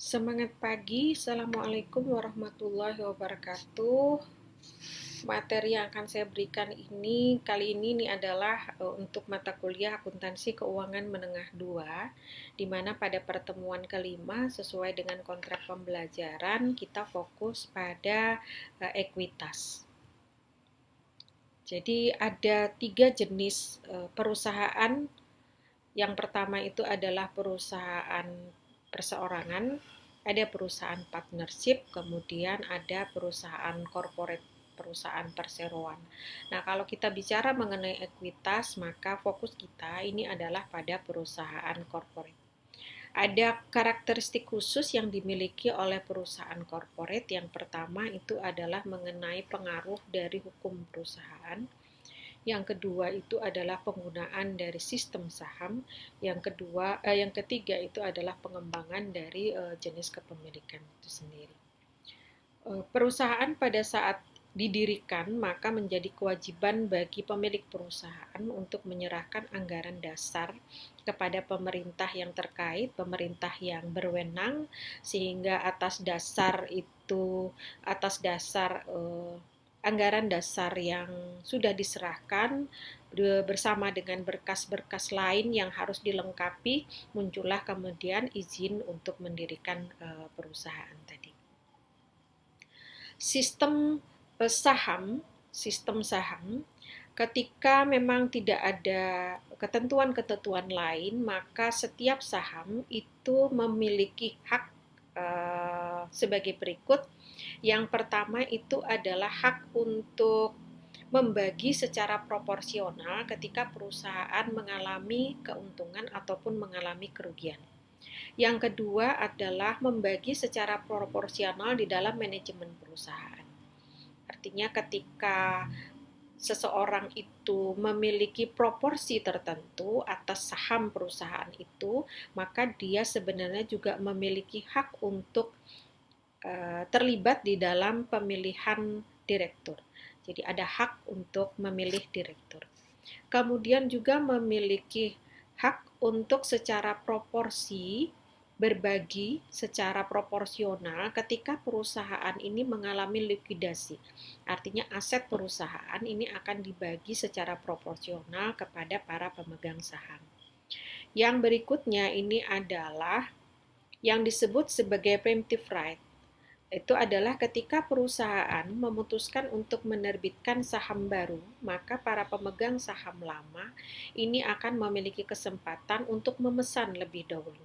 Semangat pagi, Assalamualaikum warahmatullahi wabarakatuh. Materi yang akan saya berikan kali ini adalah untuk mata kuliah Akuntansi Keuangan Menengah 2, di mana pada pertemuan kelima sesuai dengan kontrak pembelajaran kita fokus pada ekuitas. Jadi ada 3 jenis perusahaan. Yang pertama itu adalah perusahaan perseorangan, ada perusahaan partnership, kemudian ada perusahaan corporate, perusahaan perseroan. Nah, kalau kita bicara mengenai ekuitas, maka fokus kita ini adalah pada perusahaan corporate. Ada karakteristik khusus yang dimiliki oleh perusahaan corporate. Yang pertama itu adalah mengenai pengaruh dari hukum perusahaan. Yang kedua itu adalah penggunaan dari sistem saham. Yang ketiga itu adalah pengembangan dari jenis kepemilikan itu sendiri. Perusahaan pada saat didirikan, maka menjadi kewajiban bagi pemilik perusahaan untuk menyerahkan anggaran dasar kepada pemerintah yang terkait, pemerintah yang berwenang, sehingga atas dasar anggaran dasar yang sudah diserahkan bersama dengan berkas-berkas lain yang harus dilengkapi, muncullah kemudian izin untuk mendirikan perusahaan tadi. Sistem saham, ketika memang tidak ada ketentuan-ketentuan lain, maka setiap saham itu memiliki hak sebagai berikut. Yang pertama itu adalah hak untuk membagi secara proporsional ketika perusahaan mengalami keuntungan ataupun mengalami kerugian. Yang kedua adalah membagi secara proporsional di dalam manajemen perusahaan. Artinya ketika seseorang itu memiliki proporsi tertentu atas saham perusahaan itu, maka dia sebenarnya juga memiliki hak untuk terlibat di dalam pemilihan direktur. Jadi ada hak untuk memilih direktur. Kemudian juga memiliki hak untuk secara proporsi berbagi secara proporsional ketika perusahaan ini mengalami likuidasi. Artinya aset perusahaan ini akan dibagi secara proporsional kepada para pemegang saham. Yang berikutnya ini adalah yang disebut sebagai preemptive right. Itu adalah ketika perusahaan memutuskan untuk menerbitkan saham baru, maka para pemegang saham lama ini akan memiliki kesempatan untuk memesan lebih dahulu.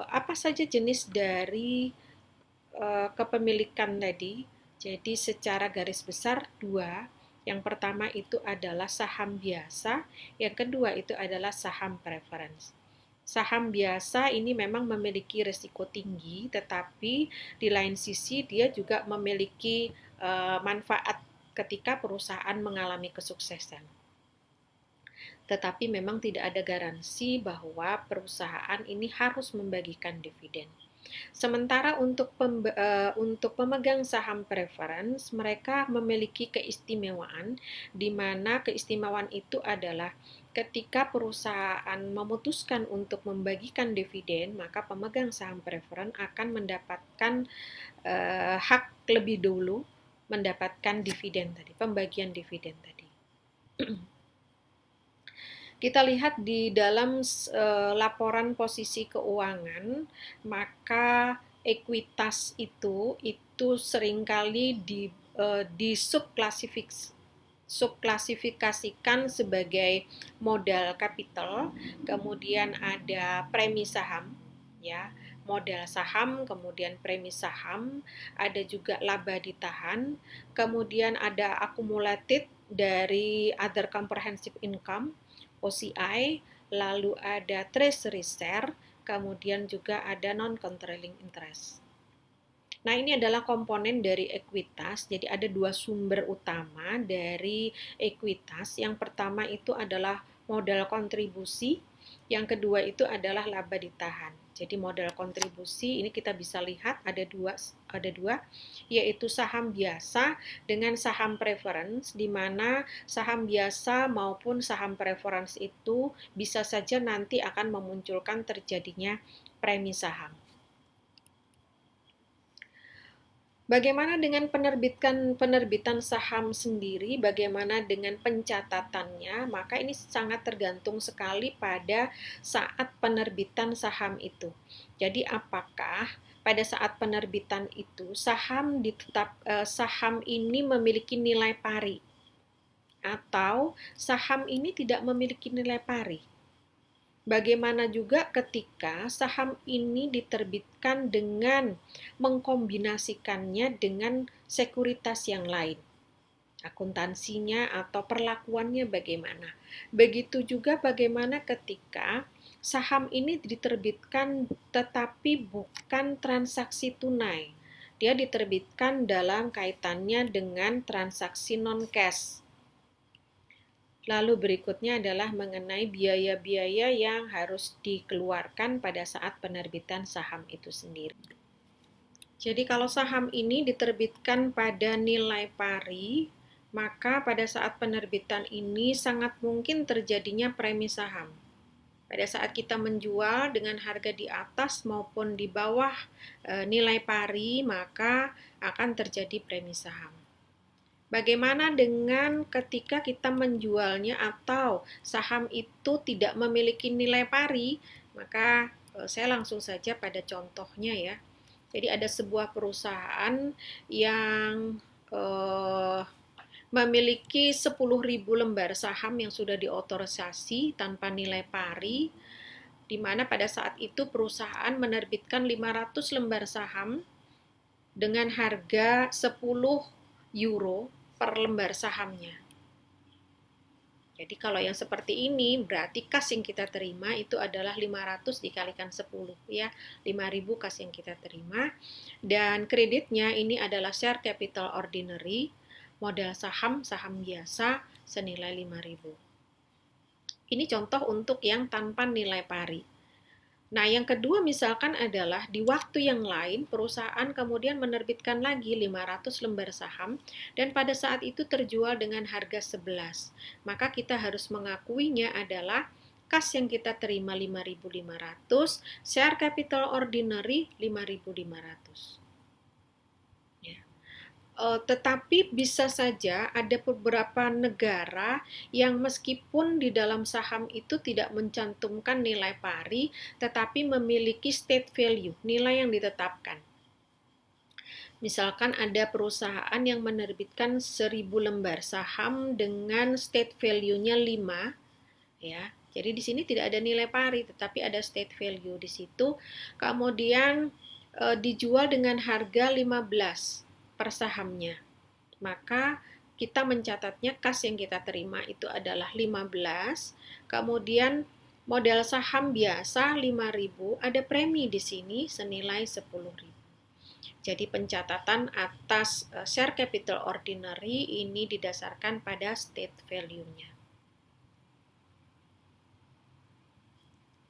Apa saja jenis dari kepemilikan tadi? Jadi secara garis besar dua. Yang pertama itu adalah saham biasa, yang kedua itu adalah saham preference. Saham biasa ini memang memiliki risiko tinggi, tetapi di lain sisi dia juga memiliki manfaat ketika perusahaan mengalami kesuksesan. Tetapi memang tidak ada garansi bahwa perusahaan ini harus membagikan dividen. Sementara untuk pemegang saham preference, mereka memiliki keistimewaan, di mana keistimewaan itu adalah ketika perusahaan memutuskan untuk membagikan dividen, maka pemegang saham preference akan mendapatkan hak lebih dulu mendapatkan dividen tadi, pembagian dividen tadi. Kita lihat di dalam laporan posisi keuangan, maka ekuitas itu seringkali subklasifikasikan sebagai modal kapital, kemudian ada premi saham, ya, modal saham, kemudian premi saham, ada juga laba ditahan, kemudian ada accumulated dari other comprehensive income, OCI, lalu ada treasury share, kemudian juga ada non-controlling interest. Nah, ini adalah komponen dari ekuitas. Jadi ada dua sumber utama dari ekuitas. Yang pertama itu adalah modal kontribusi, Yang kedua itu adalah laba ditahan. Jadi model kontribusi ini kita bisa lihat ada dua, yaitu saham biasa dengan saham preference, di mana saham biasa maupun saham preference itu bisa saja nanti akan memunculkan terjadinya premi saham. Bagaimana dengan penerbitan saham sendiri? Bagaimana dengan pencatatannya? Maka ini sangat tergantung sekali pada saat penerbitan saham itu. Jadi apakah pada saat penerbitan itu saham ini memiliki nilai pari atau saham ini tidak memiliki nilai pari? Bagaimana juga ketika saham ini diterbitkan dengan mengkombinasikannya dengan sekuritas yang lain. Akuntansinya atau perlakuannya bagaimana. Begitu juga bagaimana ketika saham ini diterbitkan tetapi bukan transaksi tunai. Dia diterbitkan dalam kaitannya dengan transaksi non-cash. Lalu berikutnya adalah mengenai biaya-biaya yang harus dikeluarkan pada saat penerbitan saham itu sendiri. Jadi kalau saham ini diterbitkan pada nilai pari, maka pada saat penerbitan ini sangat mungkin terjadinya premi saham. Pada saat kita menjual dengan harga di atas maupun di bawah nilai pari, maka akan terjadi premi saham. Bagaimana dengan ketika kita menjualnya atau saham itu tidak memiliki nilai pari? Maka saya langsung saja pada contohnya ya. Jadi ada sebuah perusahaan yang memiliki 10.000 lembar saham yang sudah diotorisasi tanpa nilai pari, di mana pada saat itu perusahaan menerbitkan 500 lembar saham dengan harga 10 euro per lembar sahamnya. Jadi kalau yang seperti ini berarti kas yang kita terima itu adalah 500 dikalikan 10 ya, 5.000 kas yang kita terima. Dan kreditnya ini adalah share capital ordinary, modal saham biasa senilai 5.000. Ini contoh untuk yang tanpa nilai pari. Nah, yang kedua misalkan adalah di waktu yang lain perusahaan kemudian menerbitkan lagi 500 lembar saham dan pada saat itu terjual dengan harga 11. Maka kita harus mengakuinya adalah kas yang kita terima 5.500, share capital ordinary 5.500. Tetapi bisa saja ada beberapa negara yang meskipun di dalam saham itu tidak mencantumkan nilai pari, tetapi memiliki state value, nilai yang ditetapkan. Misalkan ada perusahaan yang menerbitkan 1.000 lembar saham dengan state value-nya 5, ya. Jadi di sini tidak ada nilai pari, tetapi ada state value di situ. Kemudian dijual dengan harga 15 per sahamnya, maka kita mencatatnya kas yang kita terima itu adalah 15, kemudian modal saham biasa 5.000, ada premi di sini senilai 10.000. Jadi pencatatan atas share capital ordinary ini didasarkan pada state value-nya.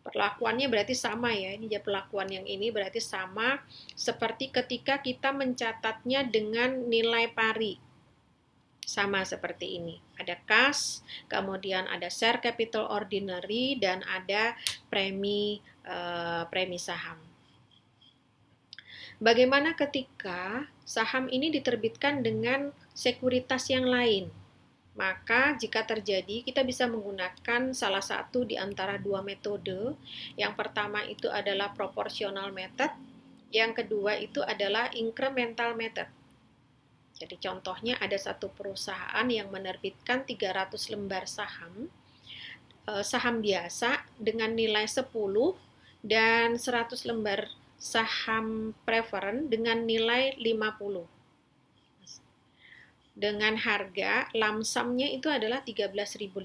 Perlakuannya berarti sama ya, ini perlakuan yang ini berarti sama seperti ketika kita mencatatnya dengan nilai pari. Sama seperti ini, ada kas, kemudian ada share capital ordinary, dan ada premi saham. Bagaimana ketika saham ini diterbitkan dengan sekuritas yang lain? Maka jika terjadi, kita bisa menggunakan salah satu di antara dua metode. Yang pertama itu adalah proportional method, yang kedua itu adalah incremental method. Jadi contohnya ada satu perusahaan yang menerbitkan 300 lembar saham biasa dengan nilai 10 dan 100 lembar saham preference dengan nilai 50. Dengan harga lamsamnya itu adalah 13.500.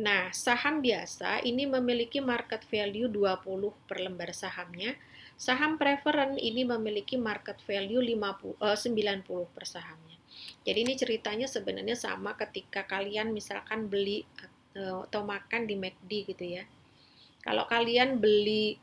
Nah, saham biasa ini memiliki market value 20 per lembar sahamnya. Saham preference ini memiliki market value 90 per sahamnya. Jadi ini ceritanya sebenarnya sama ketika kalian misalkan beli atau makan di McD gitu ya. Kalau kalian beli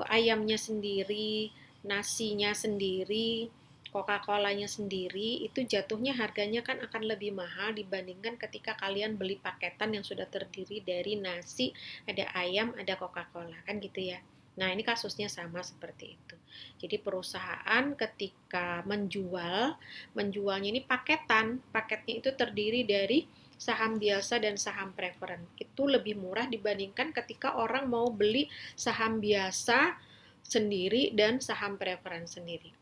ayamnya sendiri, nasinya sendiri, Coca-Colanya sendiri, itu jatuhnya harganya kan akan lebih mahal dibandingkan ketika kalian beli paketan yang sudah terdiri dari nasi, ada ayam, ada Coca-Cola, kan gitu ya. Nah, ini kasusnya sama seperti itu. Jadi perusahaan ketika menjualnya ini paketan, paketnya itu terdiri dari saham biasa dan saham preference. Itu lebih murah dibandingkan ketika orang mau beli saham biasa sendiri dan saham preference sendiri.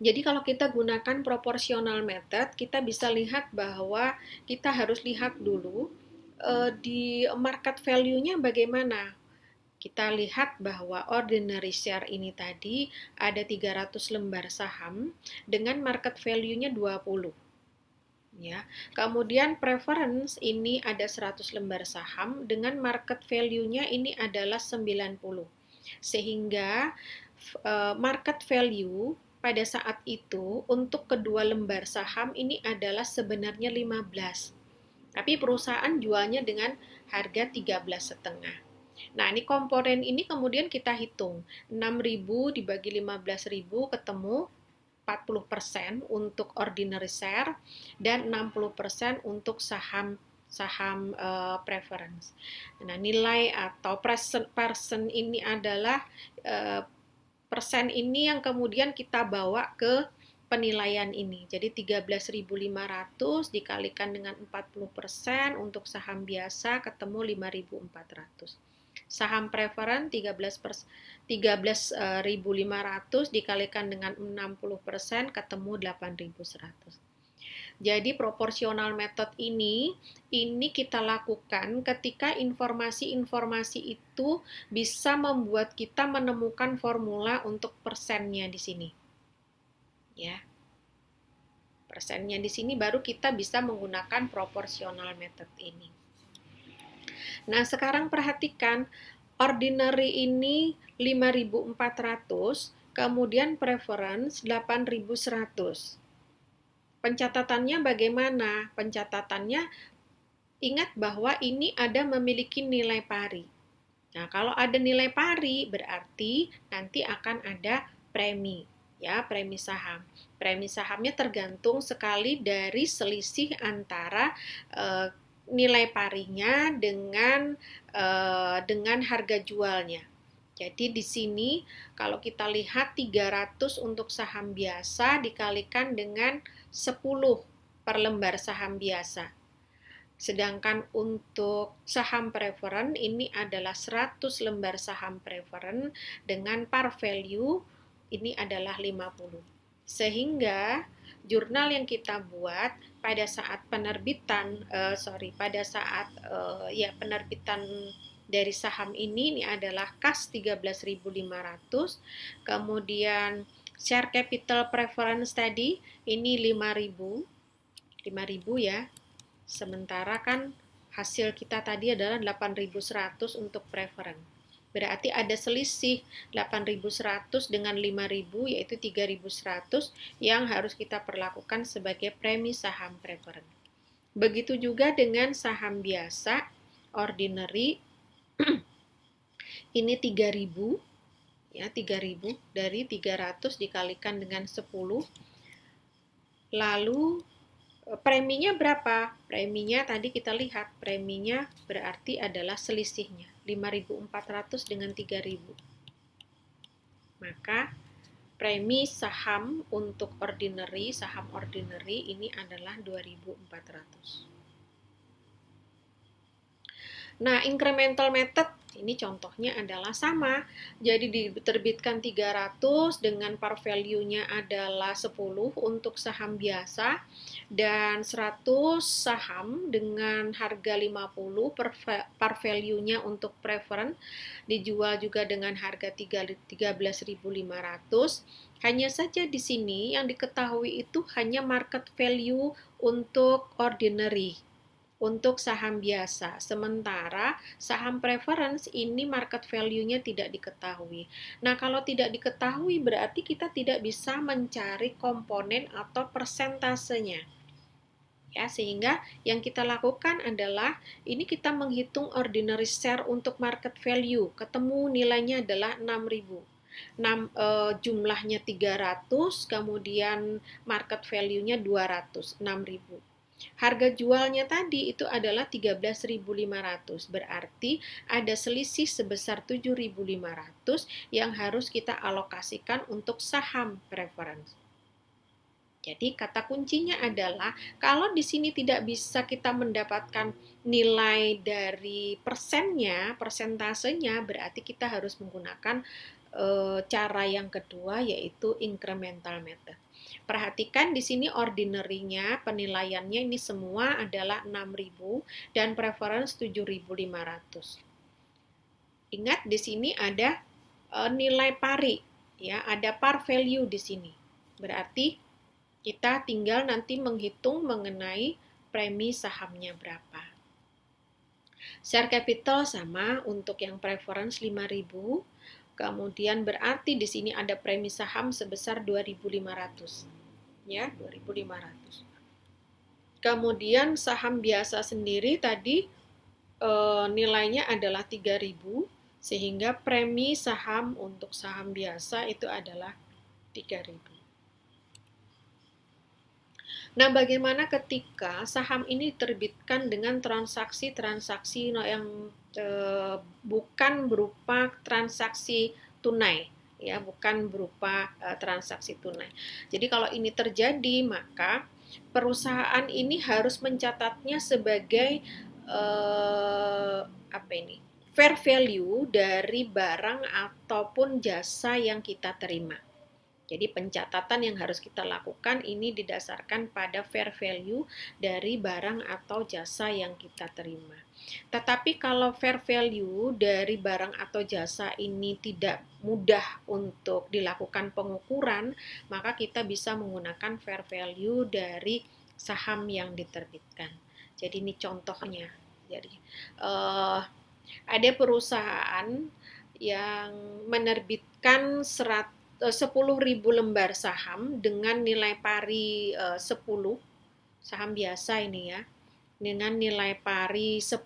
Jadi kalau kita gunakan proportional method, kita bisa lihat bahwa kita harus lihat dulu di market value-nya bagaimana. Kita lihat bahwa ordinary share ini tadi ada 300 lembar saham dengan market value-nya 20. Ya. Kemudian preference ini ada 100 lembar saham dengan market value-nya ini adalah 90. Sehingga market value pada saat itu untuk kedua lembar saham ini adalah sebenarnya 15. Tapi perusahaan jualnya dengan harga 13,5. Nah, ini komponen ini kemudian kita hitung. 6.000 dibagi 15.000 ketemu 40% untuk ordinary share dan 60% untuk saham preference. Nah, nilai atau persen ini adalah persen ini yang kemudian kita bawa ke penilaian ini. Jadi 13.500 dikalikan dengan 40% untuk saham biasa ketemu 5.400. Saham preferen 13.500 dikalikan dengan 60% ketemu 8.100. Jadi proporsional method ini kita lakukan ketika informasi-informasi itu bisa membuat kita menemukan formula untuk persennya di sini. Ya. Persennya di sini baru kita bisa menggunakan proporsional method ini. Nah, sekarang perhatikan ordinary ini 5.400, kemudian preference 8.100. Pencatatannya bagaimana? Pencatatannya ingat bahwa ini ada memiliki nilai pari. Nah, kalau ada nilai pari berarti nanti akan ada premi, ya, premi saham. Premi sahamnya tergantung sekali dari selisih antara nilai parinya dengan harga jualnya. Jadi di sini kalau kita lihat 300 untuk saham biasa dikalikan dengan 10 per lembar saham biasa. Sedangkan untuk saham preferen ini adalah 100 lembar saham preferen dengan par value ini adalah 50. Sehingga jurnal yang kita buat pada saat penerbitan penerbitan dari saham ini adalah kas 13.500, kemudian share capital preference tadi ini 5.000 ya. Sementara kan hasil kita tadi adalah 8.100 untuk preferen. Berarti ada selisih 8.100 dengan 5.000 yaitu 3.100 yang harus kita perlakukan sebagai premi saham preferen. Begitu juga dengan saham biasa ordinary ini 3.000 ya, 3.000 dari 300 dikalikan dengan 10. Lalu preminya berapa? Preminya tadi kita lihat, preminya berarti adalah selisihnya 5.400 dengan 3.000. Maka premi saham untuk saham ordinary ini adalah 2.400. Nah, incremental method ini contohnya adalah sama. Jadi diterbitkan 300 dengan par value-nya adalah 10 untuk saham biasa dan 100 saham dengan harga 50 par value-nya untuk preferen dijual juga dengan harga 13.500. Hanya saja di sini yang diketahui itu hanya market value untuk ordinary, untuk saham biasa. Sementara saham preference ini market value-nya tidak diketahui. Nah, kalau tidak diketahui berarti kita tidak bisa mencari komponen atau persentasenya. Ya, sehingga yang kita lakukan adalah ini kita menghitung ordinary share untuk market value. Ketemu nilainya adalah 6.000. Jumlahnya 300, kemudian market value-nya 200, 6.000. Harga jualnya tadi itu adalah 13.500. Berarti ada selisih sebesar 7.500 yang harus kita alokasikan untuk saham preference. Jadi kata kuncinya adalah kalau di sini tidak bisa kita mendapatkan nilai dari persennya, persentasenya, berarti kita harus menggunakan cara yang kedua, yaitu incremental method. Perhatikan di sini ordinary-nya, penilaiannya ini semua adalah 6.000 dan preference 7.500. Ingat di sini ada nilai pari, ya, ada par value di sini. Berarti kita tinggal nanti menghitung mengenai premi sahamnya berapa. Share capital sama untuk yang preference 5.000. Kemudian berarti di sini ada premi saham sebesar 2.500. Ya, 2.500. Kemudian saham biasa sendiri tadi nilainya adalah 3.000 sehingga premi saham untuk saham biasa itu adalah 3.000. Nah, bagaimana ketika saham ini diterbitkan dengan transaksi-transaksi yang bukan berupa transaksi tunai, ya, bukan berupa transaksi tunai. Jadi kalau ini terjadi, maka perusahaan ini harus mencatatnya sebagai fair value dari barang ataupun jasa yang kita terima. Jadi pencatatan yang harus kita lakukan ini didasarkan pada fair value dari barang atau jasa yang kita terima. Tetapi kalau fair value dari barang atau jasa ini tidak mudah untuk dilakukan pengukuran, maka kita bisa menggunakan fair value dari saham yang diterbitkan. Jadi ini contohnya. Jadi ada perusahaan yang menerbitkan 10.000 lembar saham dengan nilai pari 10, saham biasa ini ya, dengan nilai pari 10,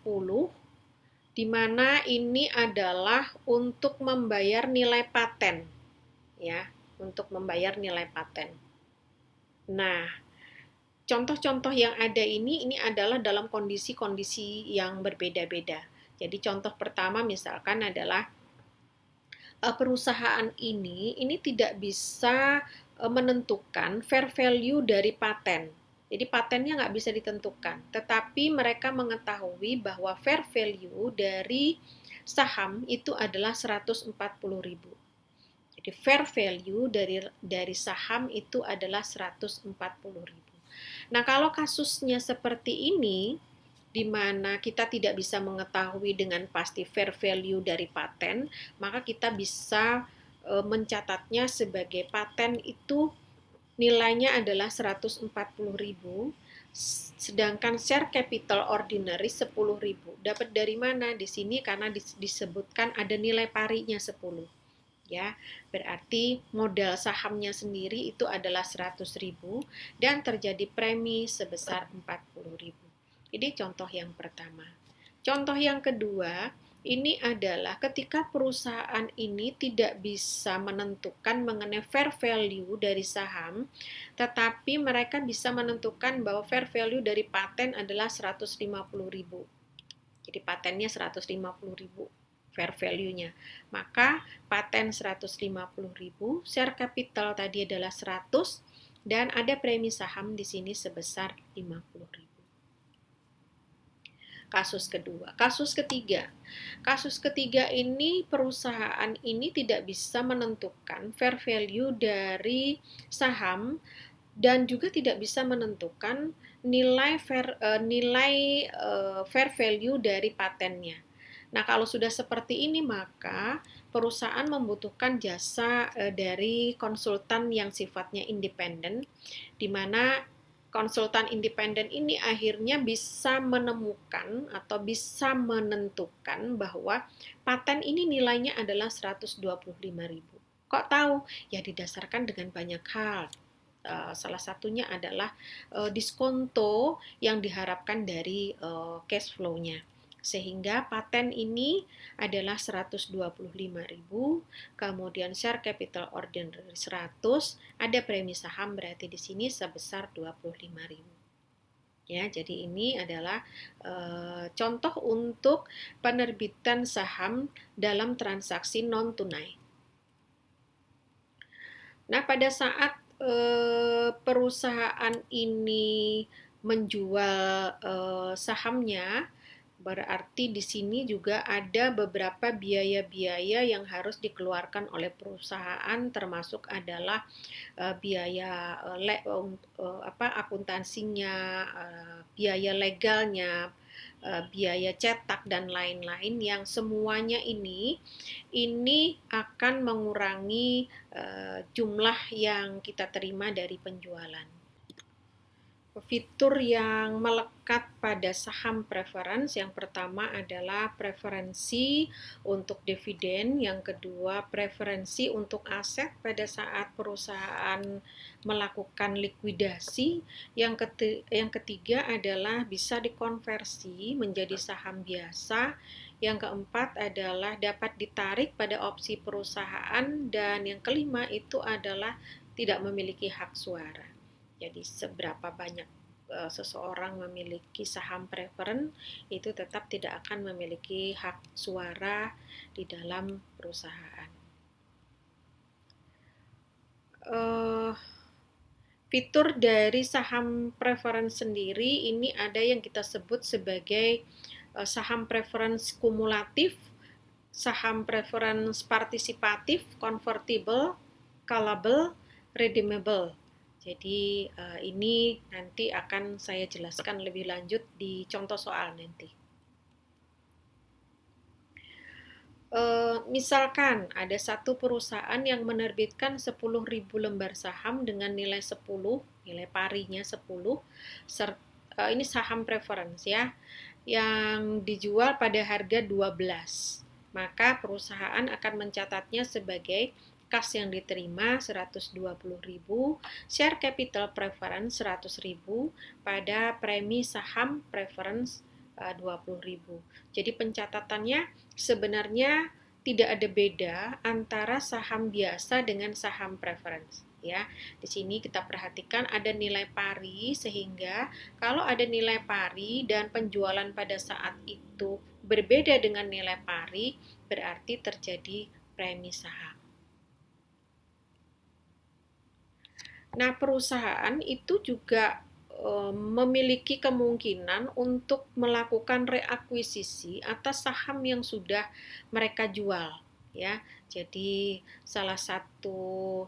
di mana ini adalah untuk membayar nilai paten, ya, untuk membayar nilai paten. Nah, contoh-contoh yang ada ini adalah dalam kondisi-kondisi yang berbeda-beda. Jadi contoh pertama misalkan adalah perusahaan ini tidak bisa menentukan fair value dari paten. Jadi patennya nggak bisa ditentukan, tetapi mereka mengetahui bahwa fair value dari saham itu adalah 140.000. Jadi fair value dari saham itu adalah 140.000. Nah, kalau kasusnya seperti ini, di mana kita tidak bisa mengetahui dengan pasti fair value dari paten, maka kita bisa mencatatnya sebagai paten itu nilainya adalah 140.000, sedangkan share capital ordinary 10.000. Dapat dari mana? Di sini karena disebutkan ada nilai parinya 10. Ya, berarti modal sahamnya sendiri itu adalah 100.000 dan terjadi premi sebesar 40.000. Ini contoh yang pertama. Contoh yang kedua, ini adalah ketika perusahaan ini tidak bisa menentukan mengenai fair value dari saham, tetapi mereka bisa menentukan bahwa fair value dari paten adalah 150.000. Jadi patennya 150.000 fair value-nya. Maka paten 150.000, share capital tadi adalah 100 dan ada premi saham di sini sebesar 50.000. Kasus kedua. Kasus ketiga. Kasus ketiga ini perusahaan ini tidak bisa menentukan fair value dari saham dan juga tidak bisa menentukan nilai fair value dari patennya. Nah, kalau sudah seperti ini maka perusahaan membutuhkan jasa dari konsultan yang sifatnya independen, di mana konsultan independen ini akhirnya bisa menemukan atau bisa menentukan bahwa paten ini nilainya adalah 125.000. Kok tahu? Ya didasarkan dengan banyak hal. Salah satunya adalah diskonto yang diharapkan dari cash flow-nya. Sehingga paten ini adalah 125.000, kemudian share capital ordinary 100, ada premi saham berarti di sini sebesar 25.000. Ya, jadi ini adalah contoh untuk penerbitan saham dalam transaksi non tunai. Nah, pada saat perusahaan ini menjual sahamnya, berarti di sini juga ada beberapa biaya-biaya yang harus dikeluarkan oleh perusahaan, termasuk adalah biaya akuntansinya, biaya legalnya, biaya cetak dan lain-lain, yang semuanya ini akan mengurangi jumlah yang kita terima dari penjualan. Fitur yang melekat pada saham preference, yang pertama adalah preferensi untuk dividen, yang kedua preferensi untuk aset pada saat perusahaan melakukan likuidasi, yang ketiga adalah bisa dikonversi menjadi saham biasa, yang keempat adalah dapat ditarik pada opsi perusahaan, dan yang kelima itu adalah tidak memiliki hak suara. Jadi seberapa banyak seseorang memiliki saham preference, itu tetap tidak akan memiliki hak suara di dalam perusahaan. Fitur dari saham preference sendiri ini ada yang kita sebut sebagai saham preference kumulatif, saham preference partisipatif, convertible, callable, redeemable. Jadi ini nanti akan saya jelaskan lebih lanjut di contoh soal nanti. Misalkan ada satu perusahaan yang menerbitkan 10.000 lembar saham dengan nilai 10, nilai parinya 10, ini saham preference ya, yang dijual pada harga 12. Maka perusahaan akan mencatatnya sebagai kas yang diterima 120.000, share capital preference 100.000, pada premi saham preference 20.000. Jadi pencatatannya sebenarnya tidak ada beda antara saham biasa dengan saham preference. Ya, di sini kita perhatikan ada nilai pari, sehingga kalau ada nilai pari dan penjualan pada saat itu berbeda dengan nilai pari, berarti terjadi premi saham. Nah, perusahaan itu juga memiliki kemungkinan untuk melakukan reakuisisi atas saham yang sudah mereka jual, ya. Jadi salah satu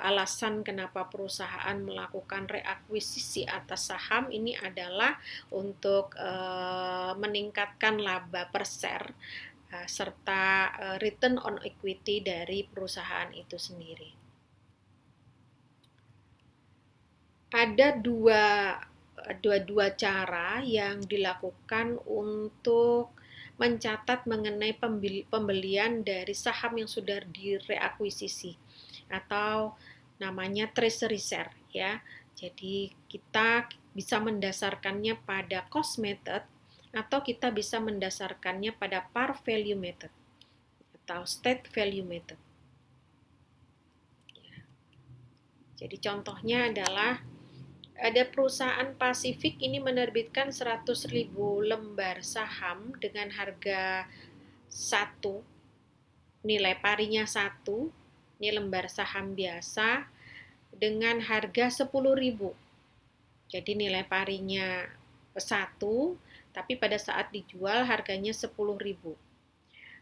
alasan kenapa perusahaan melakukan reakuisisi atas saham ini adalah untuk meningkatkan laba per share serta return on equity dari perusahaan itu sendiri. Ada dua cara yang dilakukan untuk mencatat mengenai pembelian dari saham yang sudah direakuisisi, atau namanya treasury share ya. Jadi kita bisa mendasarkannya pada cost method, atau kita bisa mendasarkannya pada par value method atau state value method. Jadi contohnya adalah ada perusahaan Pasifik ini menerbitkan 100.000 lembar saham dengan harga 1, nilai parinya 1, ini lembar saham biasa dengan harga 10.000. Jadi nilai parinya 1, tapi pada saat dijual harganya 10.000.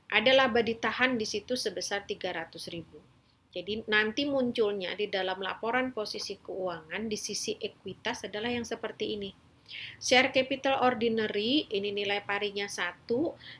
Ada laba ditahan di situ sebesar 300.000. Jadi nanti munculnya di dalam laporan posisi keuangan di sisi ekuitas adalah yang seperti ini. Share capital ordinary, ini nilai parinya 1,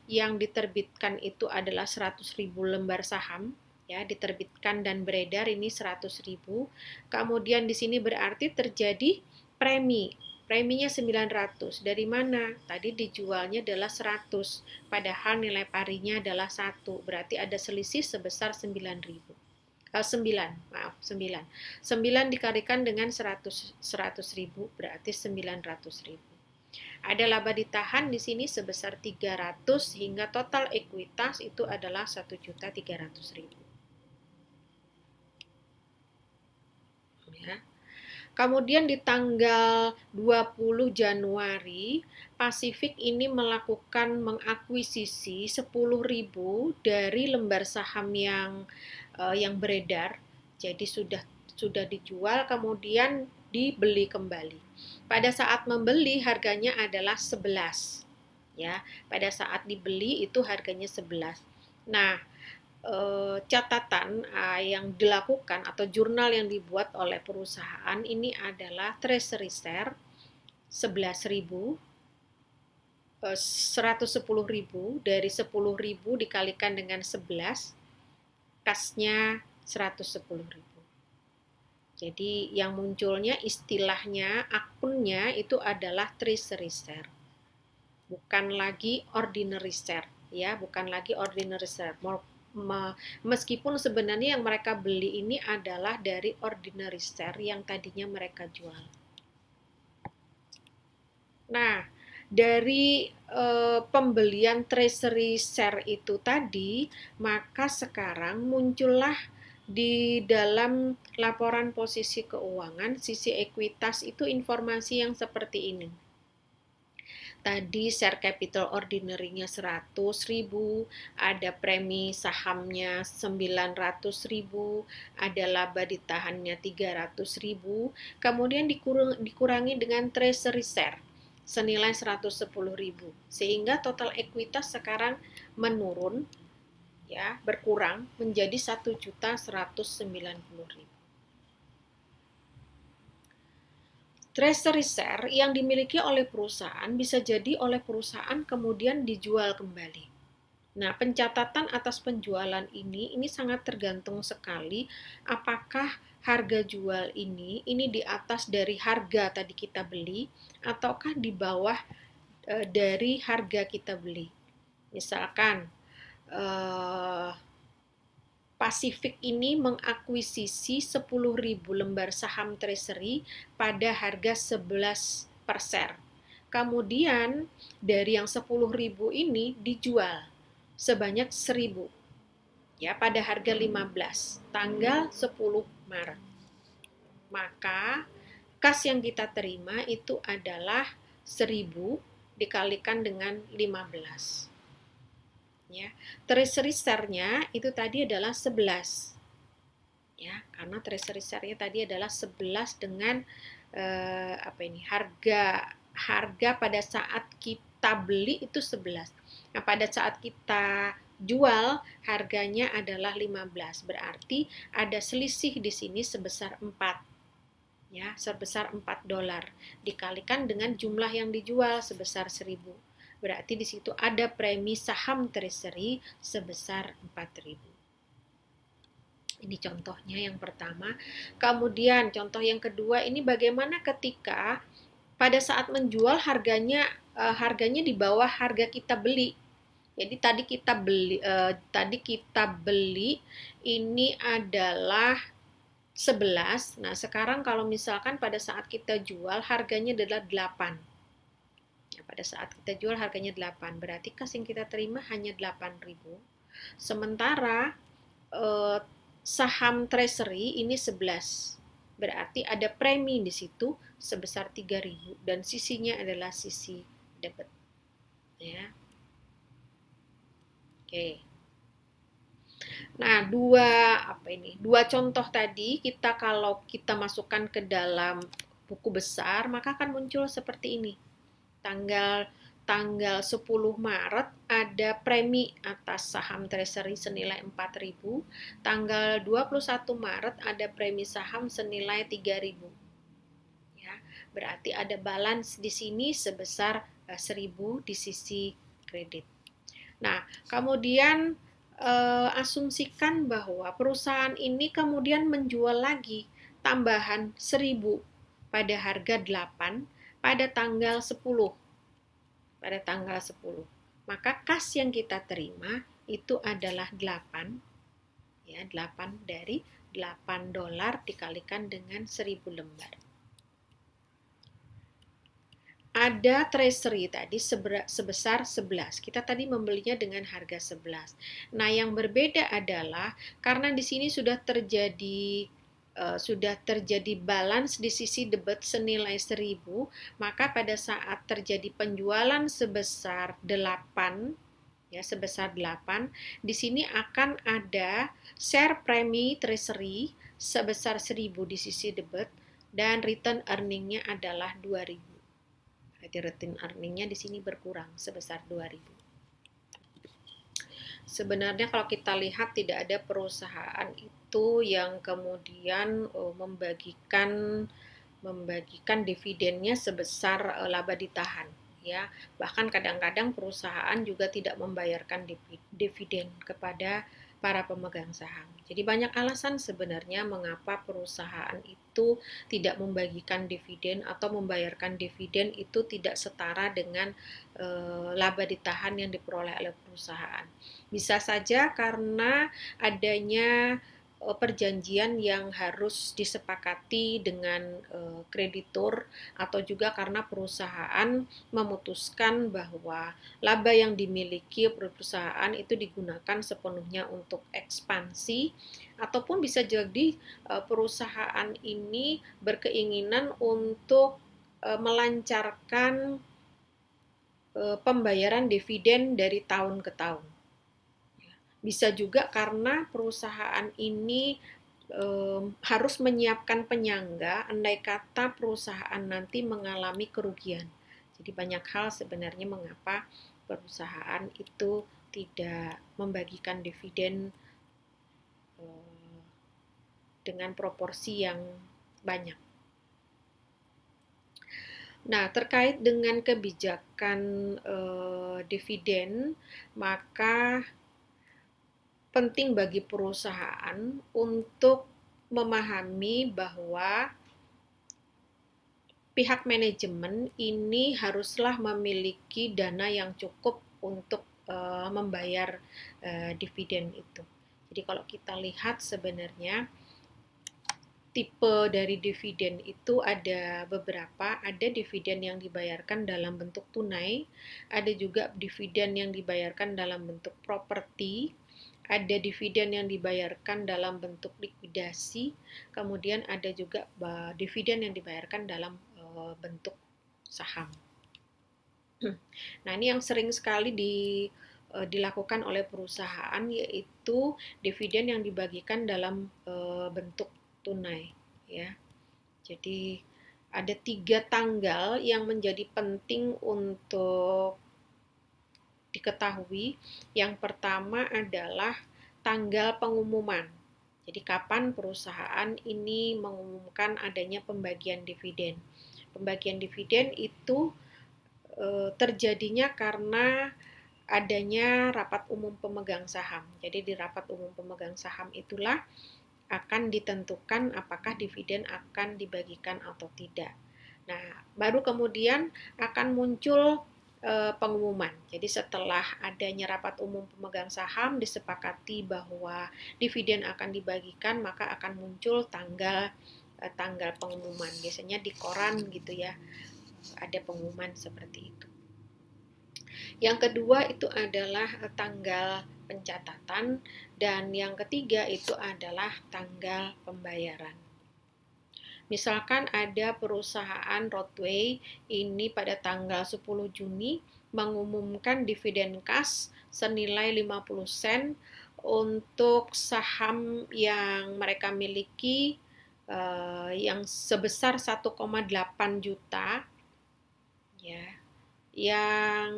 yang diterbitkan itu adalah 100.000 lembar saham, ya, diterbitkan dan beredar ini 100.000. Kemudian di sini berarti terjadi premi. Preminya 900. Dari mana? Tadi dijualnya adalah 100, padahal nilai parinya adalah 1, berarti ada selisih sebesar 9.000. 9, maaf 9. 9 dikalikan dengan 100 ribu berarti 900 ribu. Ada laba ditahan di sini sebesar 300 hingga total ekuitas itu adalah 1.300.000. Ya. Kemudian di tanggal 20 Januari, Pasifik ini melakukan mengakuisisi 10.000 dari lembar saham yang beredar. Jadi sudah dijual kemudian dibeli kembali. Pada saat membeli harganya adalah 11. Ya, pada saat dibeli itu harganya 11. Nah, catatan yang dilakukan atau jurnal yang dibuat oleh perusahaan ini adalah treasury share 11.000, 110.000, dari 10.000 dikalikan dengan 11, kasnya 110.000. Jadi yang munculnya istilahnya akunnya itu adalah treasury share, bukan lagi ordinary share, ya, bukan lagi ordinary share. Meskipun sebenarnya yang mereka beli ini adalah dari ordinary share yang tadinya mereka jual. Nah, dari pembelian treasury share itu tadi, maka sekarang muncullah di dalam laporan posisi keuangan, sisi ekuitas itu informasi yang seperti ini. Tadi share capital ordinary-nya 100.000, ada premi sahamnya 900.000, ada laba ditahannya 300.000, kemudian dikurangi dengan treasury share senilai 110.000, sehingga total ekuitas sekarang menurun, ya, berkurang menjadi 1.190.000. Treasury share yang dimiliki oleh perusahaan bisa jadi oleh perusahaan kemudian dijual kembali. Nah, pencatatan atas penjualan ini sangat tergantung sekali apakah harga jual ini di atas dari harga tadi kita beli ataukah di bawah dari harga kita beli. Misalkan Pasifik ini mengakuisisi 10.000 lembar saham treasury pada harga 11 per share. Kemudian dari yang 10.000 ini dijual sebanyak 1.000, ya, pada harga 15 tanggal 10 Maret. Maka kas yang kita terima itu adalah 1.000 dikalikan dengan 15. Ya, treasury share-nya itu tadi adalah 11. Ya, karena treasury share-nya tadi adalah 11 dengan harga pada saat kita beli itu 11. Nah, pada saat kita jual harganya adalah 15. Berarti ada selisih di sini sebesar 4. Ya, sebesar $4 dikalikan dengan jumlah yang dijual sebesar 1.000. Berarti di situ ada premi saham treasury sebesar 4.000. Ini contohnya yang pertama. Kemudian contoh yang kedua ini bagaimana ketika pada saat menjual harganya di bawah harga kita beli. Jadi tadi kita beli ini adalah 11. Nah, sekarang kalau misalkan pada saat kita jual harganya adalah 8. Pada saat kita jual harganya 8, berarti kas yang kita terima hanya 8.000. Sementara saham treasury ini 11. Berarti ada premi di situ sebesar 3.000 dan sisinya adalah sisi debit. Ya. Oke. Nah, dua contoh tadi kalau kita masukkan ke dalam buku besar maka akan muncul seperti ini. Tanggal 10 Maret ada premi atas saham treasury senilai 4.000. Tanggal 21 Maret ada premi saham senilai 3.000. Ya, berarti ada balance di sini sebesar 1.000 di sisi kredit. Nah, kemudian asumsikan bahwa perusahaan ini kemudian menjual lagi tambahan 1.000 pada harga 8 pada tanggal 10. Maka kas yang kita terima itu adalah 8. Ya, 8 dari $8 dikalikan dengan 1000 lembar. Ada treasury tadi sebesar 11. Kita tadi membelinya dengan harga 11. Nah, yang berbeda adalah karena di sini sudah terjadi balance di sisi debit senilai 1000, maka pada saat terjadi penjualan sebesar 8, ya, sebesar 8, di sini akan ada share premi treasury sebesar 1000 di sisi debit dan return earning-nya adalah 2000. Berarti return earning-nya di sini berkurang sebesar 2000. Sebenarnya kalau kita lihat tidak ada perusahaan itu yang kemudian membagikan dividennya sebesar laba ditahan, ya. Bahkan kadang-kadang perusahaan juga tidak membayarkan dividen kepada para pemegang saham. Jadi banyak alasan sebenarnya mengapa perusahaan itu tidak membagikan dividen atau membayarkan dividen itu tidak setara dengan laba ditahan yang diperoleh oleh perusahaan. Bisa saja karena adanya perjanjian yang harus disepakati dengan kreditur, atau juga karena perusahaan memutuskan bahwa laba yang dimiliki perusahaan itu digunakan sepenuhnya untuk ekspansi, ataupun bisa jadi perusahaan ini berkeinginan untuk melancarkan pembayaran dividen dari tahun ke tahun. Bisa juga karena perusahaan ini harus menyiapkan penyangga andai kata perusahaan nanti mengalami kerugian. Jadi banyak hal sebenarnya mengapa perusahaan itu tidak membagikan dividen dengan proporsi yang banyak. Nah, terkait dengan kebijakan dividen, maka penting bagi perusahaan untuk memahami bahwa pihak manajemen ini haruslah memiliki dana yang cukup untuk membayar dividen itu. Jadi kalau kita lihat sebenarnya tipe dari dividen itu ada beberapa. Ada dividen yang dibayarkan dalam bentuk tunai, ada juga dividen yang dibayarkan dalam bentuk properti, ada dividen yang dibayarkan dalam bentuk likuidasi, kemudian ada juga dividen yang dibayarkan dalam bentuk saham. Nah, ini yang sering sekali dilakukan oleh perusahaan, yaitu dividen yang dibagikan dalam bentuk tunai, ya. Jadi ada 3 tanggal yang menjadi penting untuk diketahui. Yang pertama adalah tanggal pengumuman. Jadi kapan perusahaan ini mengumumkan adanya pembagian dividen. Pembagian dividen itu terjadinya karena adanya rapat umum pemegang saham. Jadi di rapat umum pemegang saham itulah akan ditentukan apakah dividen akan dibagikan atau tidak. Nah, baru kemudian akan muncul pengumuman. Jadi setelah adanya rapat umum pemegang saham disepakati bahwa dividen akan dibagikan, maka akan muncul tanggal pengumuman. Biasanya di koran gitu ya, ada pengumuman seperti itu. Yang kedua itu adalah tanggal pencatatan, dan yang ketiga itu adalah tanggal pembayaran. Misalkan ada perusahaan Roadway ini pada tanggal 10 Juni mengumumkan dividen cash senilai 50 sen untuk saham yang mereka miliki yang sebesar 1,8 juta, ya, yang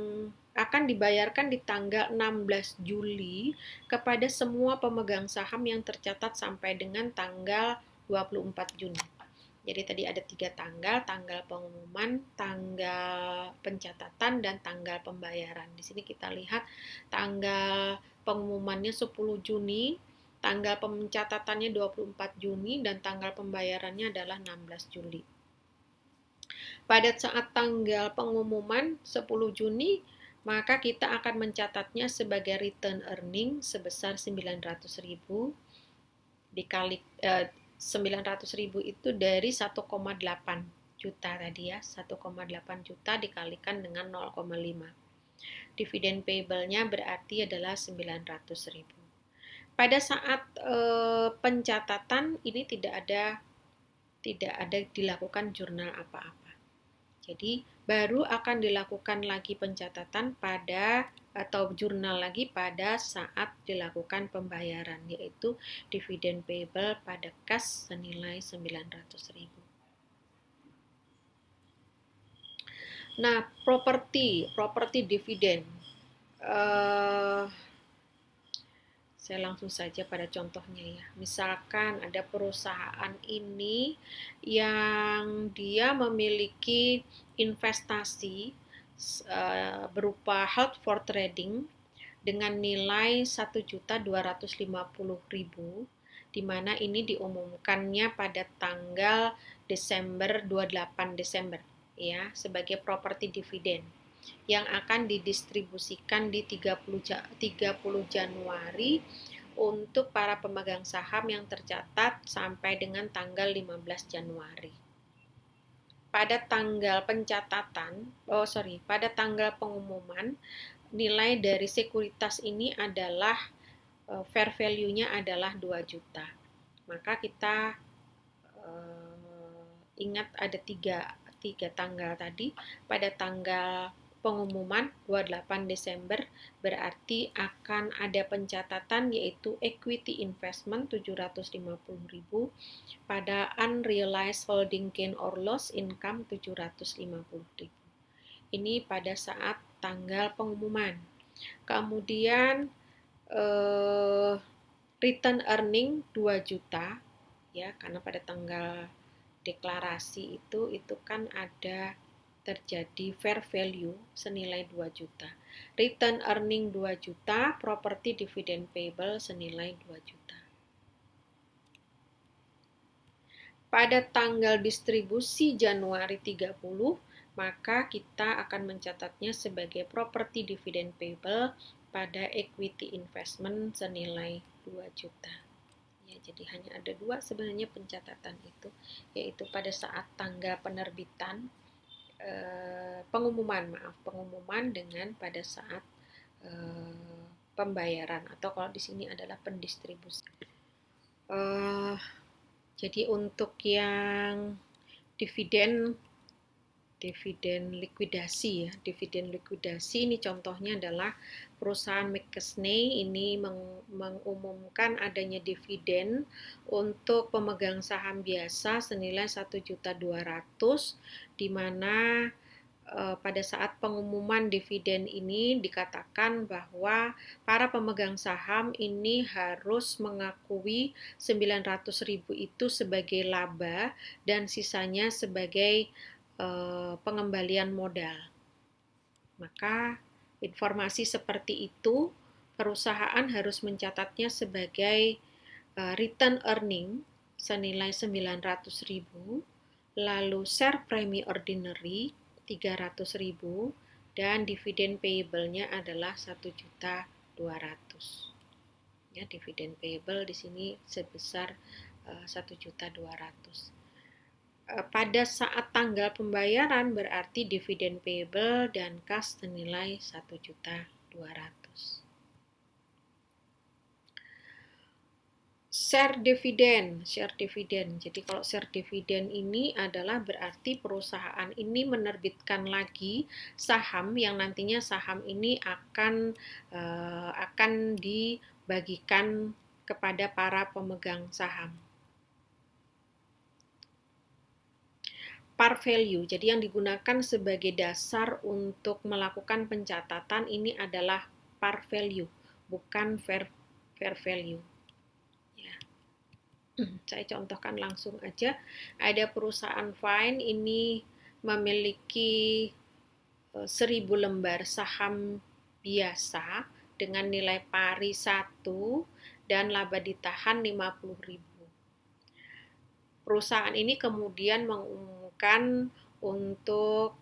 akan dibayarkan di tanggal 16 Juli kepada semua pemegang saham yang tercatat sampai dengan tanggal 24 Juni. Jadi tadi ada 3 tanggal, tanggal pengumuman, tanggal pencatatan, dan tanggal pembayaran. Di sini kita lihat tanggal pengumumannya 10 Juni, tanggal pencatatannya 24 Juni, dan tanggal pembayarannya adalah 16 Juli. Pada saat tanggal pengumuman 10 Juni, maka kita akan mencatatnya sebagai return earning sebesar 900.000. dikali 900.000 itu dari 1,8 juta tadi ya, 1,8 juta dikalikan dengan 0,5. Dividen payable-nya berarti adalah 900.000. Pada saat pencatatan ini tidak ada dilakukan jurnal apa-apa. Jadi baru akan dilakukan lagi pencatatan atau jurnal lagi pada saat dilakukan pembayaran, yaitu dividen payable pada kas senilai 900.000. Nah, properti dividen. Saya langsung saja pada contohnya ya. Misalkan ada perusahaan ini yang dia memiliki investasi berupa held for trading dengan nilai 1.250.000, di mana ini diumumkannya pada tanggal 28 Desember ya, sebagai properti dividen yang akan didistribusikan di 30 Januari untuk para pemegang saham yang tercatat sampai dengan tanggal 15 Januari. Pada tanggal pada tanggal pengumuman, nilai dari sekuritas ini adalah fair value-nya adalah 2 juta. Maka kita ingat ada tiga tanggal tadi. Pada tanggal pengumuman 28 Desember berarti akan ada pencatatan yaitu equity investment 750.000 pada unrealized holding gain or loss income 750.000. Ini pada saat tanggal pengumuman. Kemudian return earning 2 juta ya, karena pada tanggal deklarasi itu kan ada terjadi fair value senilai 2 juta. Return earning 2 juta, property dividend payable senilai 2 juta. Pada tanggal distribusi Januari 30, maka kita akan mencatatnya sebagai property dividend payable pada equity investment senilai 2 juta. Ya, jadi hanya ada dua sebenarnya pencatatan itu, yaitu pada saat tanggal penerbitan pengumuman dengan pada saat pembayaran, atau kalau di sini adalah pendistribusi. Jadi untuk yang dividen likuidasi ya, dividen likuidasi ini contohnya adalah perusahaan McKesney ini mengumumkan adanya dividen untuk pemegang saham biasa senilai 1.200.000, di mana pada saat pengumuman dividen ini dikatakan bahwa para pemegang saham ini harus mengakui 900.000 itu sebagai laba dan sisanya sebagai pengembalian modal. Maka informasi seperti itu perusahaan harus mencatatnya sebagai return earning senilai 900.000, lalu share premi ordinary 300.000, dan dividen payable-nya adalah 1.200.000. Ya, dividen payable di sini sebesar 1.200.000. Pada saat tanggal pembayaran berarti dividen payable dan kas senilai 1.200.000. Share dividen. Jadi kalau share dividen ini adalah berarti perusahaan ini menerbitkan lagi saham yang nantinya saham ini akan dibagikan kepada para pemegang saham. Par value, jadi yang digunakan sebagai dasar untuk melakukan pencatatan ini adalah par value, bukan fair value. Ya. Saya contohkan langsung aja. Ada perusahaan Fine ini memiliki 1.000 lembar saham biasa dengan nilai pari 1 dan laba ditahan 50.000. Perusahaan ini kemudian mengumumkan untuk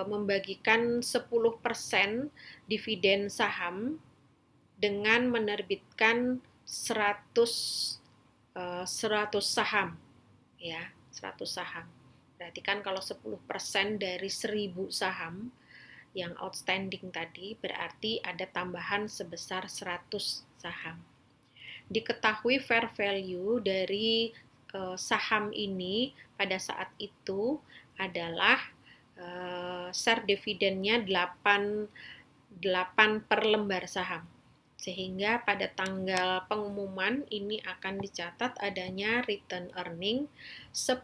membagikan 10% dividen saham dengan menerbitkan 100 100 saham, ya, 100 saham. Berarti kan kalau 10% dari 1000 saham yang outstanding tadi, berarti ada tambahan sebesar 100 saham. Diketahui fair value dari saham ini pada saat itu adalah share dividennya 8 per lembar saham. Sehingga pada tanggal pengumuman ini akan dicatat adanya return earning 10.000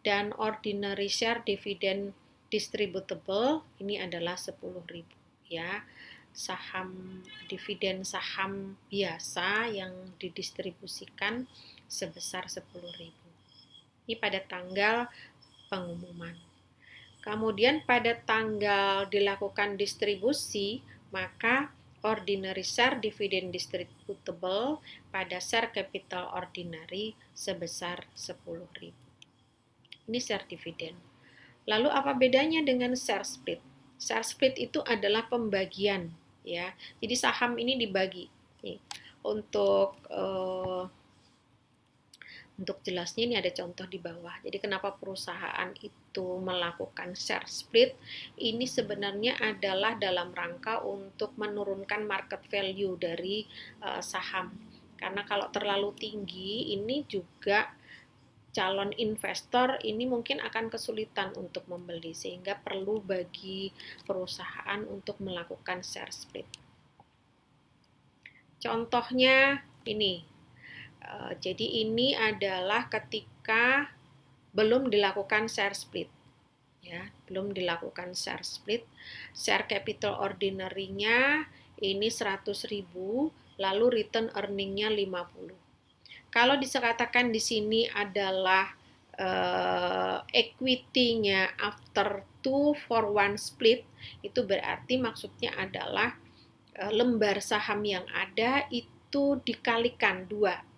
dan ordinary share dividend distributable ini adalah 10.000, ya. Saham dividen saham biasa yang didistribusikan sebesar 10.000. Ini pada tanggal pengumuman. Kemudian pada tanggal dilakukan distribusi, maka ordinary share dividend distributable pada share capital ordinary sebesar 10.000. Ini share dividend. Lalu apa bedanya dengan share split? Share split itu adalah pembagian, ya. Jadi saham ini dibagi. Nih, untuk jelasnya ini ada contoh di bawah. Jadi kenapa perusahaan itu melakukan share split? Ini sebenarnya adalah dalam rangka untuk menurunkan market value dari saham. Karena kalau terlalu tinggi, ini juga calon investor ini mungkin akan kesulitan untuk membeli, sehingga perlu bagi perusahaan untuk melakukan share split. Contohnya ini. Jadi ini adalah ketika belum dilakukan share split, ya, belum dilakukan share split. Share capital ordinary-nya ini 100.000, lalu return earning-nya 50. Kalau dikatakan di sini adalah equity-nya after 2-for-1 split, itu berarti maksudnya adalah lembar saham yang ada itu dikalikan 2.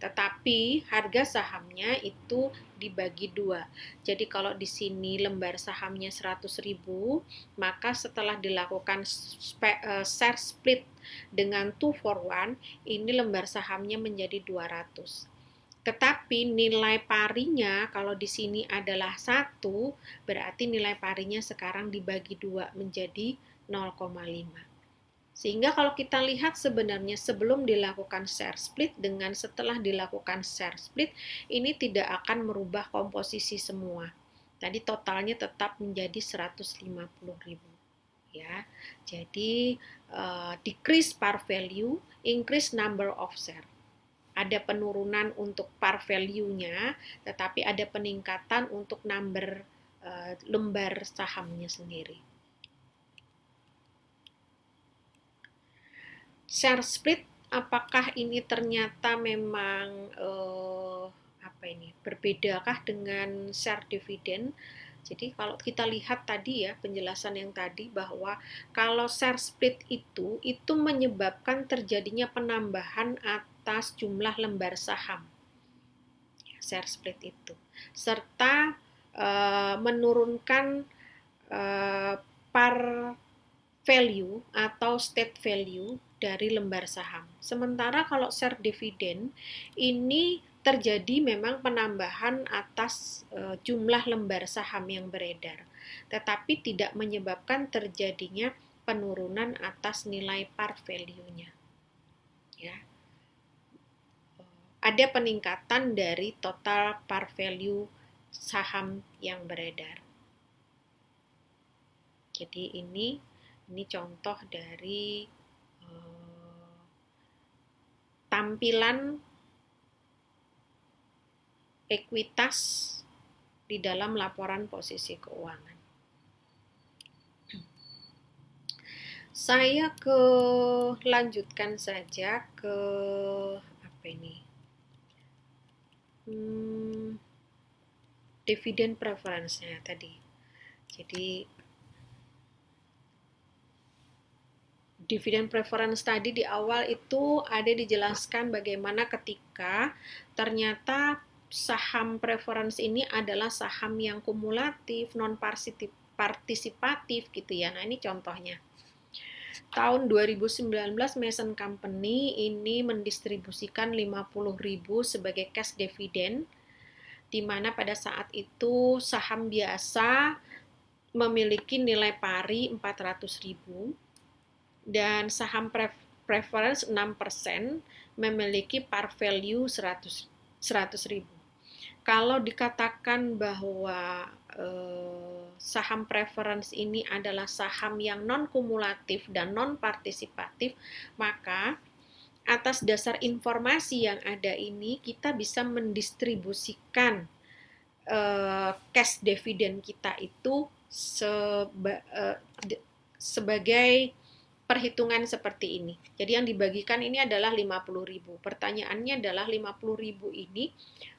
Tetapi harga sahamnya itu dibagi 2. Jadi kalau di sini lembar sahamnya 100.000, maka setelah dilakukan share split dengan 2-for-1, ini lembar sahamnya menjadi 200. Tetapi nilai parinya kalau di sini adalah 1, berarti nilai parinya sekarang dibagi 2 menjadi 0,5. Sehingga kalau kita lihat sebenarnya sebelum dilakukan share split dengan setelah dilakukan share split, ini tidak akan merubah komposisi semua. Tadi totalnya tetap menjadi 150.000. Ya. Jadi decrease par value, increase number of share. Ada penurunan untuk par value-nya, tetapi ada peningkatan untuk number lembar sahamnya sendiri. Share split, apakah ini ternyata memang berbedakah dengan share dividend? Jadi kalau kita lihat tadi ya penjelasan yang tadi bahwa kalau share split itu menyebabkan terjadinya penambahan atas jumlah lembar saham. Share split itu serta menurunkan par value atau state value dari lembar saham. Sementara kalau share dividend ini terjadi memang penambahan atas jumlah lembar saham yang beredar, tetapi tidak menyebabkan terjadinya penurunan atas nilai par value-nya. Ya. Ada peningkatan dari total par value saham yang beredar. Jadi ini contoh dari tampilan ekuitas di dalam laporan posisi keuangan. Saya lanjutkan saja ke dividen preference-nya tadi. Jadi dividen preference tadi di awal itu ada dijelaskan bagaimana ketika ternyata saham preference ini adalah saham yang kumulatif, non partisipatif gitu ya. Nah, ini contohnya. Tahun 2019 Mason Company ini mendistribusikan 50.000 sebagai cash dividend, di mana pada saat itu saham biasa memiliki nilai pari 400.000 dan saham preference 6% memiliki par value 100.000. Kalau dikatakan bahwa saham preference ini adalah saham yang non-kumulatif dan non-partisipatif, maka atas dasar informasi yang ada ini kita bisa mendistribusikan cash dividend kita itu sebagai perhitungan seperti ini. Jadi yang dibagikan ini adalah 50.000. Pertanyaannya adalah 50.000 ini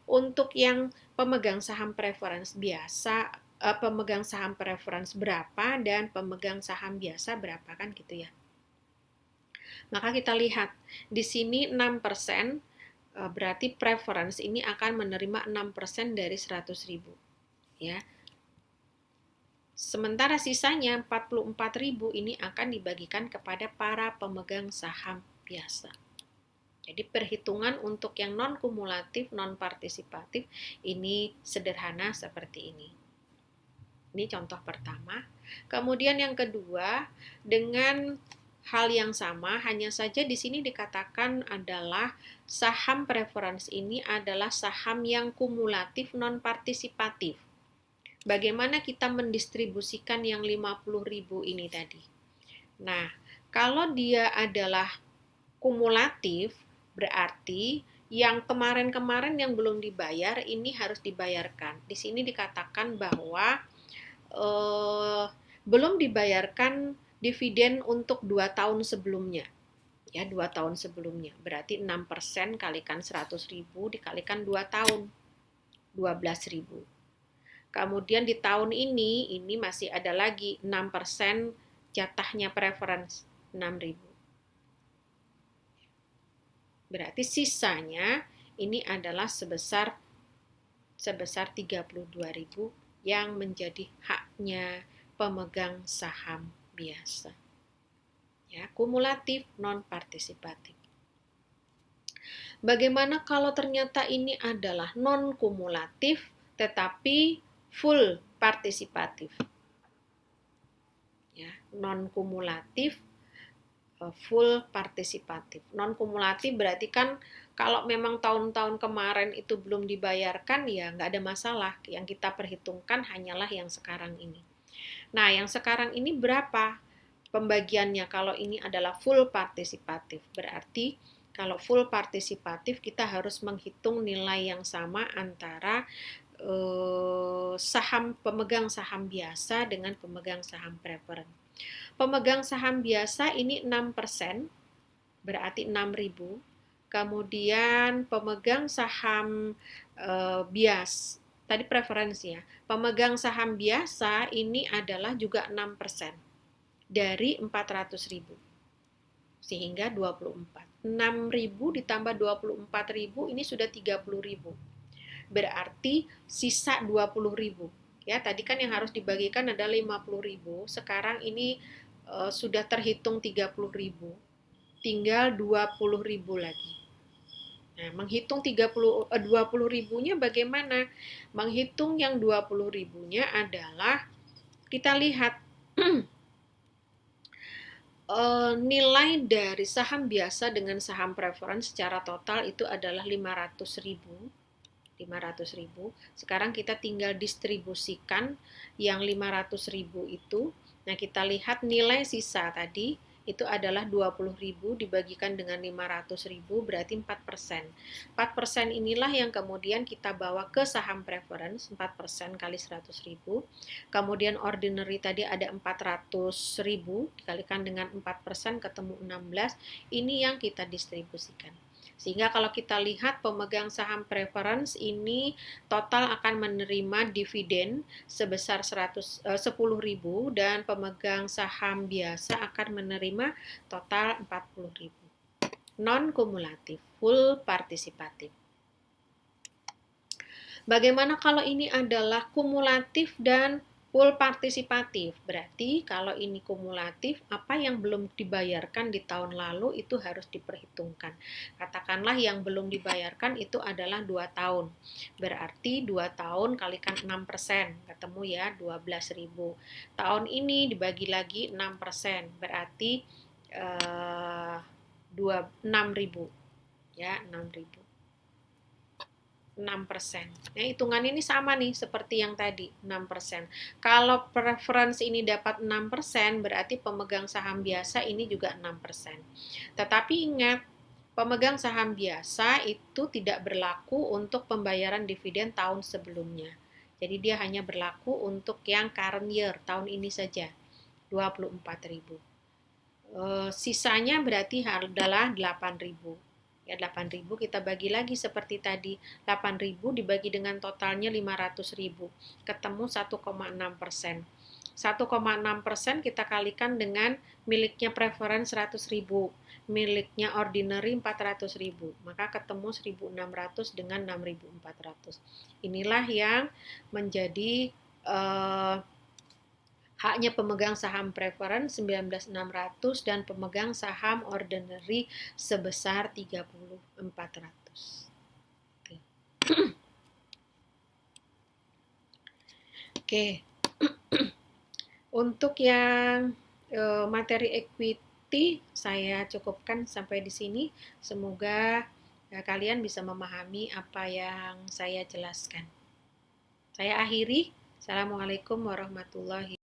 untuk yang pemegang saham preference biasa, pemegang saham preference berapa dan pemegang saham biasa berapa, kan gitu ya. Maka kita lihat di sini 6%, berarti preference ini akan menerima 6% dari 100.000 ya. Sementara sisanya 44.000 ini akan dibagikan kepada para pemegang saham biasa. Jadi perhitungan untuk yang non-kumulatif, non-partisipatif ini sederhana seperti ini. Ini contoh pertama. Kemudian yang kedua, dengan hal yang sama, hanya saja di sini dikatakan adalah saham preference ini adalah saham yang kumulatif non-partisipatif. Bagaimana kita mendistribusikan yang 50.000 ini tadi? Nah, kalau dia adalah kumulatif, berarti yang kemarin-kemarin yang belum dibayar ini harus dibayarkan. Di sini dikatakan bahwa belum dibayarkan dividen untuk 2 tahun sebelumnya. Ya, 2 tahun sebelumnya. Berarti 6% kalikan 100.000 dikalikan 2 tahun. 12.000. Kemudian di tahun ini masih ada lagi 6% jatahnya preference 6.000. Berarti sisanya ini adalah sebesar 32.000 yang menjadi haknya pemegang saham biasa. Ya, kumulatif non partisipatif. Bagaimana kalau ternyata ini adalah non kumulatif tetapi full partisipatif? Ya, non kumulatif full partisipatif. Non kumulatif berarti kan kalau memang tahun-tahun kemarin itu belum dibayarkan ya nggak ada masalah. Yang kita perhitungkan hanyalah yang sekarang ini. Nah, yang sekarang ini berapa pembagiannya kalau ini adalah full partisipatif? Berarti kalau full partisipatif kita harus menghitung nilai yang sama antara pemegang saham biasa dengan pemegang saham preference. Pemegang saham biasa ini 6%, berarti 6.000. Kemudian pemegang saham biasa, tadi preferensi ya. Pemegang saham biasa ini adalah juga 6% dari 400.000. Sehingga 24. 6.000 ditambah 24.000 ini sudah 30.000. Berarti sisa 20.000. Ya, tadi kan yang harus dibagikan adalah 50.000. Sekarang ini sudah terhitung 30.000. Tinggal 20.000 lagi. Nah, menghitung 20.000-nya bagaimana? Menghitung yang 20.000-nya adalah kita lihat nilai dari saham biasa dengan saham preference secara total itu adalah 500.000. Sekarang kita tinggal distribusikan yang 500.000 itu. Nah, kita lihat nilai sisa tadi itu adalah 20.000 dibagikan dengan 500.000 berarti 4%. 4% inilah yang kemudian kita bawa ke saham preference, 4% kali 100.000. Kemudian ordinary tadi ada 400.000 dikalikan dengan 4% ketemu 16. Ini yang kita distribusikan. Sehingga kalau kita lihat pemegang saham preference ini total akan menerima dividen sebesar 10.000 dan pemegang saham biasa akan menerima total 40.000. Non kumulatif, full partisipatif. Bagaimana kalau ini adalah kumulatif dan Pool partisipatif, berarti kalau ini kumulatif, apa yang belum dibayarkan di tahun lalu itu harus diperhitungkan. Katakanlah yang belum dibayarkan itu adalah 2 tahun. Berarti 2 tahun kalikan 6%, ketemu ya 12.000. Tahun ini dibagi lagi 6%, berarti 6.000 ya, 6.000. 6%. Nah, hitungan ini sama nih seperti yang tadi, 6%. Kalau preference ini dapat 6%, berarti pemegang saham biasa ini juga 6%. Tetapi ingat, pemegang saham biasa itu tidak berlaku untuk pembayaran dividen tahun sebelumnya. Jadi dia hanya berlaku untuk yang current year, tahun ini saja, 24.000. Sisanya berarti adalah 8.000. Ya, 8.000 kita bagi lagi seperti tadi, 8.000 dibagi dengan totalnya 500.000, ketemu 1,6%. 1,6% kita kalikan dengan miliknya preference 100.000, miliknya ordinary 400.000, maka ketemu 1.600 dengan 6.400. Inilah yang menjadi haknya pemegang saham preference 19.600 dan pemegang saham ordinary sebesar 3.400. Oke. Untuk yang materi equity saya cukupkan sampai di sini. Semoga kalian bisa memahami apa yang saya jelaskan. Saya akhiri. Assalamualaikum warahmatullahi wabarakatuh.